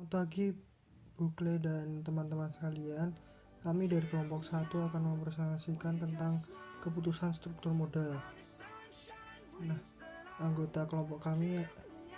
Selamat pagi Bukle dan teman-teman sekalian. Kami dari kelompok 1 akan mempresentasikan tentang keputusan struktur modal. Nah, anggota kelompok kami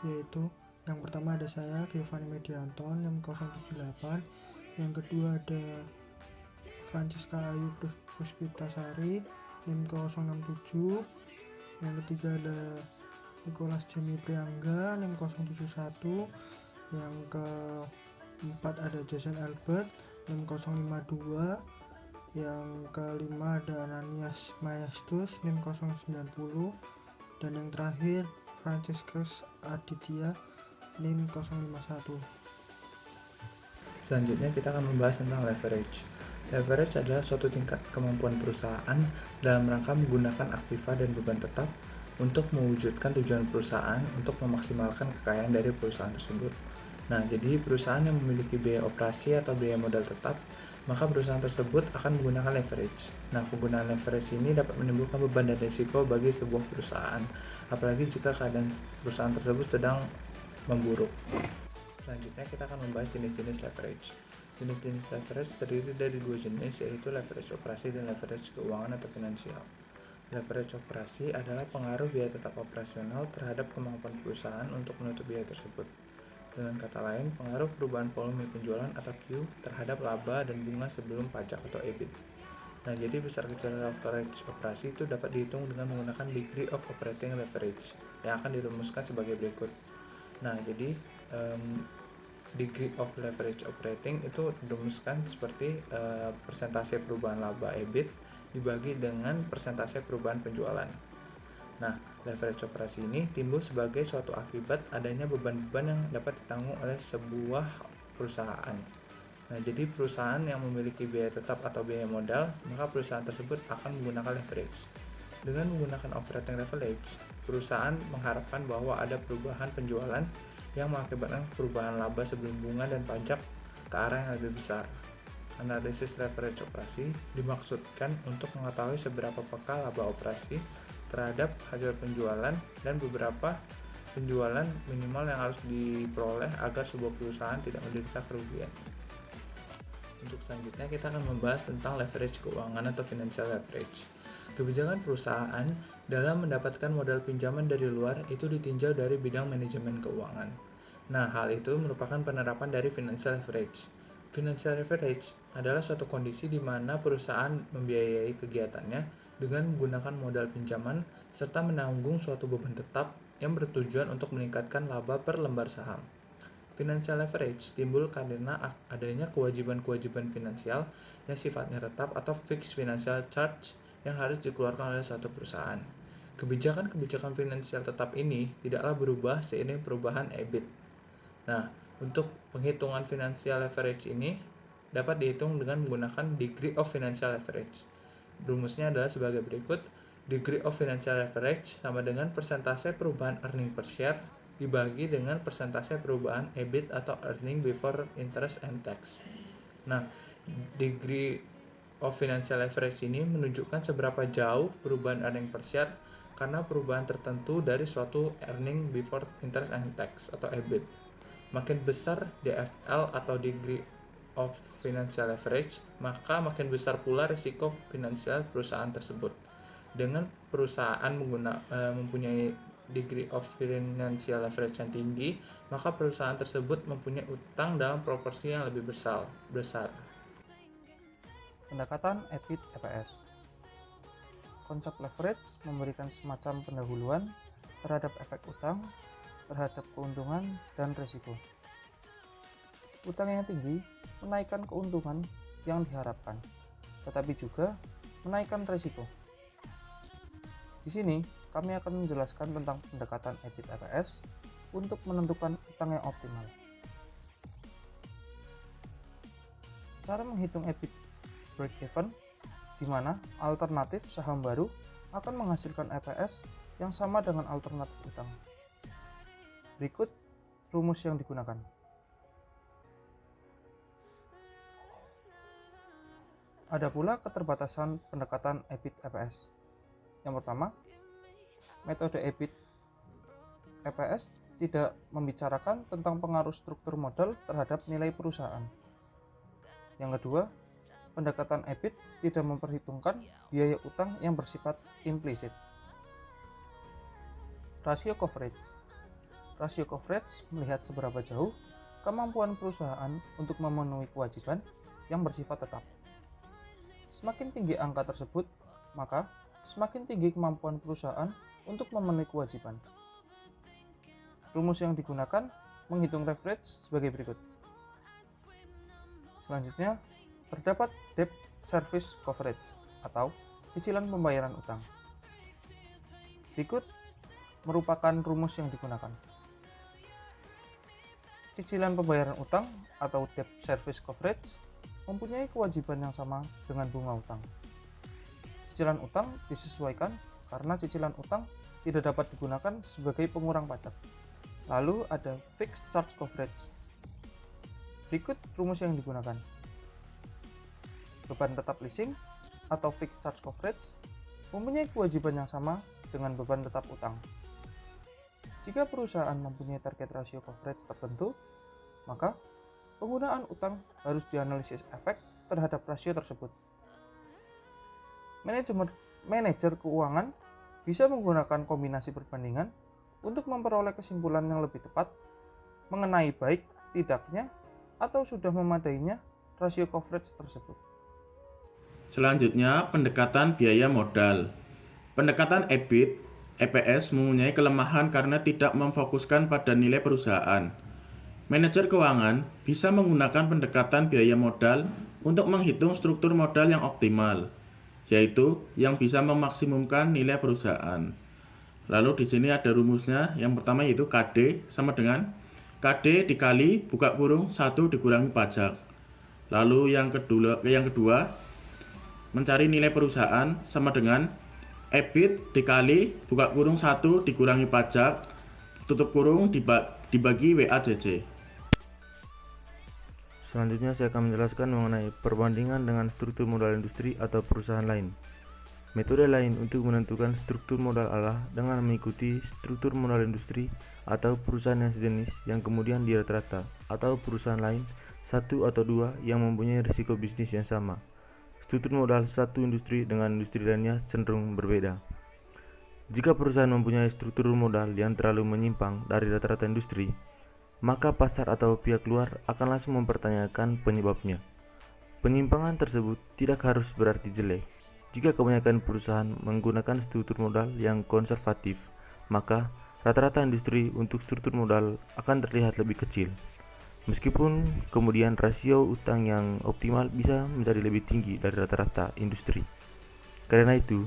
yaitu yang pertama ada saya, Giovanni Medianton, NIM 078. Yang kedua ada Francisca Ayu Puspitasari, NIM 067. Yang ketiga ada Nicholas Jimmy Priangga, NIM 071. Yang keempat ada Jason Albert, NIM 052. Yang kelima ada Ananias Maestus, NIM 090. Dan yang terakhir Franciscus Aditya, NIM 051. Selanjutnya kita akan membahas tentang leverage. Leverage adalah suatu tingkat kemampuan perusahaan dalam rangka menggunakan aktiva dan beban tetap untuk mewujudkan tujuan perusahaan untuk memaksimalkan kekayaan dari perusahaan tersebut. Nah, jadi perusahaan yang memiliki biaya operasi atau biaya modal tetap, maka perusahaan tersebut akan menggunakan leverage. Nah, penggunaan leverage ini dapat menimbulkan beban dan risiko bagi sebuah perusahaan, apalagi jika keadaan perusahaan tersebut sedang memburuk. Selanjutnya kita akan membahas jenis-jenis leverage. Jenis-jenis leverage terdiri dari dua jenis, yaitu leverage operasi dan leverage keuangan atau finansial. Leverage operasi adalah pengaruh biaya tetap operasional terhadap kemampuan perusahaan untuk menutup biaya tersebut. Dengan kata lain, pengaruh perubahan volume penjualan atau Q terhadap laba dan bunga sebelum pajak atau EBIT. Nah, jadi besar kecil leverage operasi itu dapat dihitung dengan menggunakan degree of operating leverage yang akan dirumuskan sebagai berikut. Nah, jadi degree of leverage operating itu dirumuskan seperti persentase perubahan laba EBIT dibagi dengan persentase perubahan penjualan. Nah, leverage operasi ini timbul sebagai suatu akibat adanya beban-beban yang dapat ditanggung oleh sebuah perusahaan. Nah, jadi perusahaan yang memiliki biaya tetap atau biaya modal, maka perusahaan tersebut akan menggunakan leverage. Dengan menggunakan operating leverage, perusahaan mengharapkan bahwa ada perubahan penjualan yang mengakibatkan perubahan laba sebelum bunga dan pajak ke arah yang lebih besar. Analisis leverage operasi dimaksudkan untuk mengetahui seberapa peka laba operasi terhadap hasil penjualan dan beberapa penjualan minimal yang harus diperoleh agar sebuah perusahaan tidak menderita kerugian. Untuk selanjutnya kita akan membahas tentang leverage keuangan atau financial leverage. Kebijakan perusahaan dalam mendapatkan modal pinjaman dari luar itu ditinjau dari bidang manajemen keuangan. Nah, hal itu merupakan penerapan dari financial leverage. Financial leverage adalah suatu kondisi di mana perusahaan membiayai kegiatannya dengan menggunakan modal pinjaman serta menanggung suatu beban tetap yang bertujuan untuk meningkatkan laba per lembar saham. Financial leverage timbul karena adanya kewajiban-kewajiban finansial yang sifatnya tetap atau fixed financial charge yang harus dikeluarkan oleh suatu perusahaan. Kebijakan-kebijakan finansial tetap ini tidaklah berubah seiring perubahan EBIT. Nah, untuk penghitungan financial leverage ini dapat dihitung dengan menggunakan degree of financial leverage. Rumusnya adalah sebagai berikut. Degree of financial leverage sama dengan persentase perubahan earning per share dibagi dengan persentase perubahan EBIT atau earning before interest and tax. Nah, degree of financial leverage ini menunjukkan seberapa jauh perubahan earning per share karena perubahan tertentu dari suatu earning before interest and tax atau EBIT. Makin besar DFL atau degree of financial leverage, maka makin besar pula risiko finansial perusahaan tersebut. Dengan perusahaan mempunyai degree of financial leverage yang tinggi, maka perusahaan tersebut mempunyai utang dalam proporsi yang lebih besar. Pendekatan EBIT/EPS. Konsep leverage memberikan semacam pendahuluan terhadap efek utang, terhadap keuntungan dan risiko. Utang yang tinggi menaikkan keuntungan yang diharapkan, tetapi juga menaikkan risiko. Di sini, kami akan menjelaskan tentang pendekatan EBIT/EPS untuk menentukan utang yang optimal. Cara menghitung EBIT break-even, di mana alternatif saham baru akan menghasilkan EPS yang sama dengan alternatif utang. Berikut rumus yang digunakan. Ada pula keterbatasan pendekatan EBIT/EPS. Yang pertama, metode EBIT/EPS tidak membicarakan tentang pengaruh struktur modal terhadap nilai perusahaan. Yang kedua, pendekatan EBIT tidak memperhitungkan biaya utang yang bersifat implisit. Rasio coverage. Rasio coverage melihat seberapa jauh kemampuan perusahaan untuk memenuhi kewajiban yang bersifat tetap. Semakin tinggi angka tersebut, maka semakin tinggi kemampuan perusahaan untuk memenuhi kewajiban. Rumus yang digunakan menghitung leverage sebagai berikut. Selanjutnya, terdapat debt service coverage atau cicilan pembayaran utang. Berikut merupakan rumus yang digunakan. Cicilan pembayaran utang atau debt service coverage mempunyai kewajiban yang sama dengan bunga utang. Cicilan utang disesuaikan karena cicilan utang tidak dapat digunakan sebagai pengurang pajak. Lalu ada fixed charge coverage. Berikut rumus yang digunakan. Beban tetap leasing atau fixed charge coverage mempunyai kewajiban yang sama dengan beban tetap utang. Jika perusahaan mempunyai target rasio coverage tertentu, maka penggunaan utang harus dianalisis efek terhadap rasio tersebut. Manajer keuangan bisa menggunakan kombinasi perbandingan untuk memperoleh kesimpulan yang lebih tepat mengenai baik tidaknya atau sudah memadainya rasio coverage tersebut. Selanjutnya, pendekatan biaya modal. Pendekatan EBIT, EPS mempunyai kelemahan karena tidak memfokuskan pada nilai perusahaan. Manajer keuangan bisa menggunakan pendekatan biaya modal untuk menghitung struktur modal yang optimal, yaitu yang bisa memaksimumkan nilai perusahaan. Lalu di sini ada rumusnya. Yang pertama yaitu KD sama dengan KD dikali buka kurung 1 dikurangi pajak. Lalu yang kedua mencari nilai perusahaan sama dengan EBIT dikali buka kurung 1 dikurangi pajak tutup kurung dibagi WACC. Selanjutnya saya akan menjelaskan mengenai perbandingan dengan struktur modal industri atau perusahaan lain. Metode lain untuk menentukan struktur modal adalah dengan mengikuti struktur modal industri atau perusahaan yang sejenis yang kemudian di rata-rata, atau perusahaan lain satu atau dua yang mempunyai risiko bisnis yang sama. Struktur modal satu industri dengan industri lainnya cenderung berbeda. Jika perusahaan mempunyai struktur modal yang terlalu menyimpang dari rata-rata industri, maka pasar atau pihak luar akan langsung mempertanyakan penyebabnya. Penyimpangan tersebut tidak harus berarti jelek. Jika kebanyakan perusahaan menggunakan struktur modal yang konservatif, maka rata-rata industri untuk struktur modal akan terlihat lebih kecil. Meskipun kemudian rasio utang yang optimal bisa menjadi lebih tinggi dari rata-rata industri. Karena itu,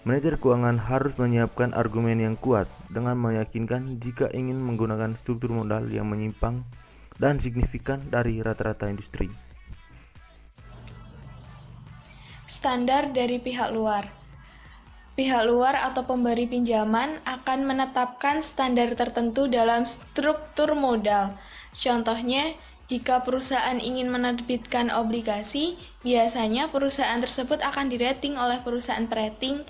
manajer keuangan harus menyiapkan argumen yang kuat dengan meyakinkan jika ingin menggunakan struktur modal yang menyimpang dan signifikan dari rata-rata industri. Standar dari pihak luar. Pihak luar atau pemberi pinjaman akan menetapkan standar tertentu dalam struktur modal. Contohnya, jika perusahaan ingin menerbitkan obligasi, biasanya perusahaan tersebut akan dirating oleh perusahaan perating.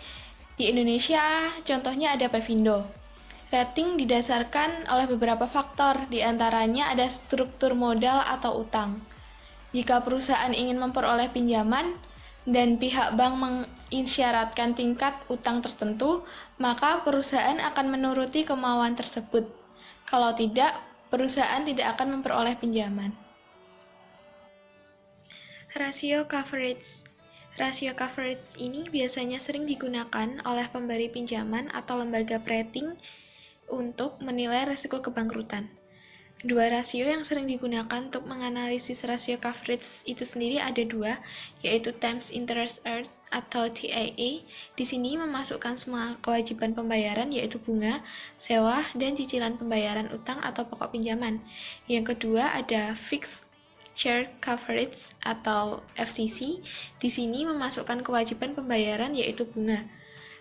Di Indonesia, contohnya ada Pevindo. Rating didasarkan oleh beberapa faktor, di antaranya ada struktur modal atau utang. Jika perusahaan ingin memperoleh pinjaman dan pihak bank mengisyaratkan tingkat utang tertentu, maka perusahaan akan menuruti kemauan tersebut. Kalau tidak, perusahaan tidak akan memperoleh pinjaman. Rasio coverage. Rasio coverage ini biasanya sering digunakan oleh pemberi pinjaman atau lembaga rating untuk menilai risiko kebangkrutan. Dua rasio yang sering digunakan untuk menganalisis rasio coverage itu sendiri ada dua, yaitu Times Interest Earned atau TIA. Di sini memasukkan semua kewajiban pembayaran yaitu bunga, sewa, dan cicilan pembayaran utang atau pokok pinjaman. Yang kedua ada Fixed Charge Coverage atau FCC. Di sini memasukkan kewajiban pembayaran yaitu bunga.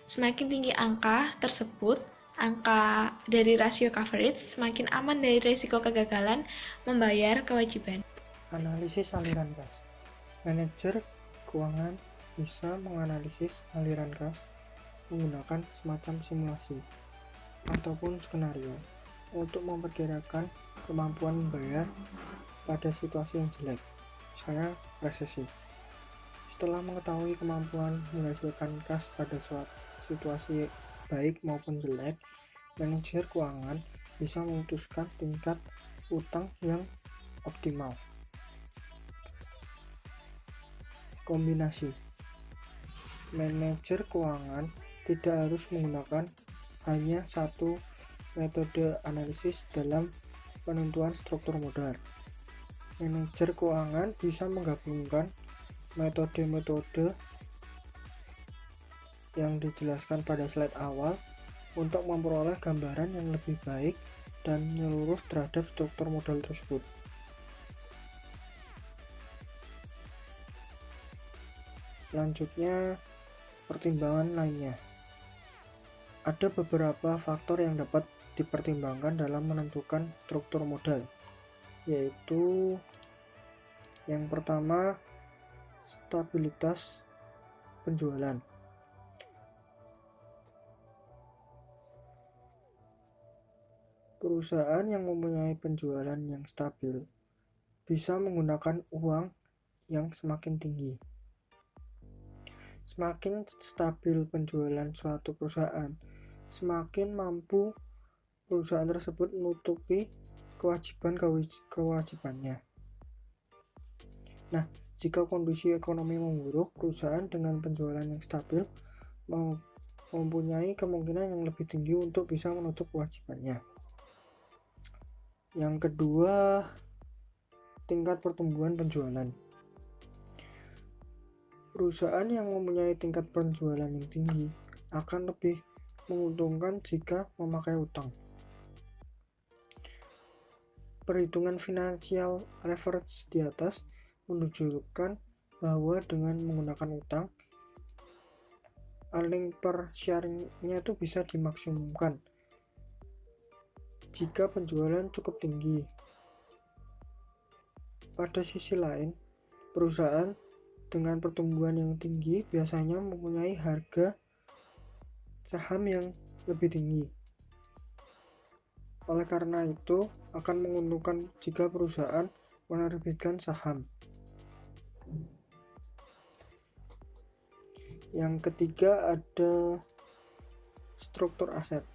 Semakin tinggi angka tersebut, angka dari rasio coverage, semakin aman dari risiko kegagalan membayar kewajiban. Analisis aliran kas. Manajer keuangan bisa menganalisis aliran kas menggunakan semacam simulasi ataupun skenario. untuk memperkirakan kemampuan membayar pada situasi yang jelek, misalnya resesi. Setelah mengetahui kemampuan menghasilkan kas pada suatu situasi baik maupun jelek, manajer keuangan bisa memutuskan tingkat utang yang optimal. Kombinasi manajer keuangan tidak harus menggunakan hanya satu metode analisis dalam penentuan struktur modal. Manajer keuangan bisa menggabungkan metode-metode yang dijelaskan pada slide awal untuk memperoleh gambaran yang lebih baik dan menyeluruh terhadap struktur modal tersebut. Selanjutnya, pertimbangan lainnya. Ada beberapa faktor yang dapat dipertimbangkan dalam menentukan struktur modal, yaitu yang pertama, stabilitas penjualan. Perusahaan yang mempunyai penjualan yang stabil bisa menggunakan uang yang semakin tinggi. Semakin stabil penjualan suatu perusahaan, semakin mampu perusahaan tersebut menutupi kewajibannya. Nah, jika kondisi ekonomi memburuk, perusahaan dengan penjualan yang stabil mempunyai kemungkinan yang lebih tinggi untuk bisa menutup kewajibannya. Yang kedua, tingkat pertumbuhan penjualan. Perusahaan yang mempunyai tingkat penjualan yang tinggi akan lebih menguntungkan jika memakai utang. Perhitungan financial leverage di atas menunjukkan bahwa dengan menggunakan utang, earning per share-nya itu bisa dimaksimumkan jika penjualan cukup tinggi. Pada sisi lain, perusahaan dengan pertumbuhan yang tinggi biasanya mempunyai harga saham yang lebih tinggi. Oleh karena itu, akan menguntungkan jika perusahaan menerbitkan saham. Yang ketiga ada struktur aset.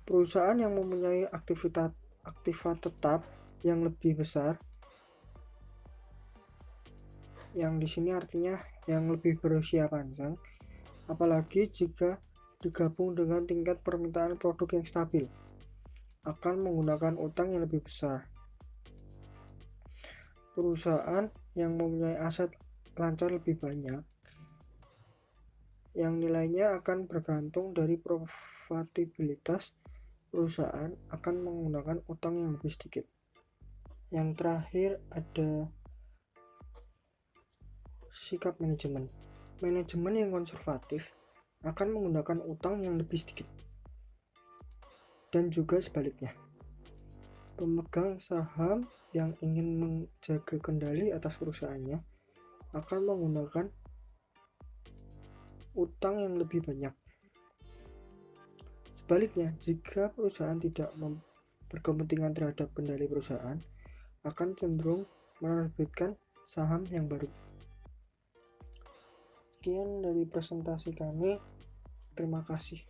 Perusahaan yang mempunyai aktiva tetap yang lebih besar, yang di sini artinya yang lebih berusia panjang, apalagi jika digabung dengan tingkat permintaan produk yang stabil, akan menggunakan utang yang lebih besar. Perusahaan yang mempunyai aset lancar lebih banyak, yang nilainya akan bergantung dari profitabilitas perusahaan, akan menggunakan utang yang lebih sedikit. Yang terakhir ada sikap manajemen. Manajemen yang konservatif akan menggunakan utang yang lebih sedikit. Dan juga sebaliknya. Pemegang saham yang ingin menjaga kendali atas perusahaannya akan menggunakan utang yang lebih banyak. Sebaliknya, jika perusahaan tidak berkepentingan terhadap kendali perusahaan, akan cenderung menerbitkan saham yang baru. Sekian dari presentasi kami. Terima kasih.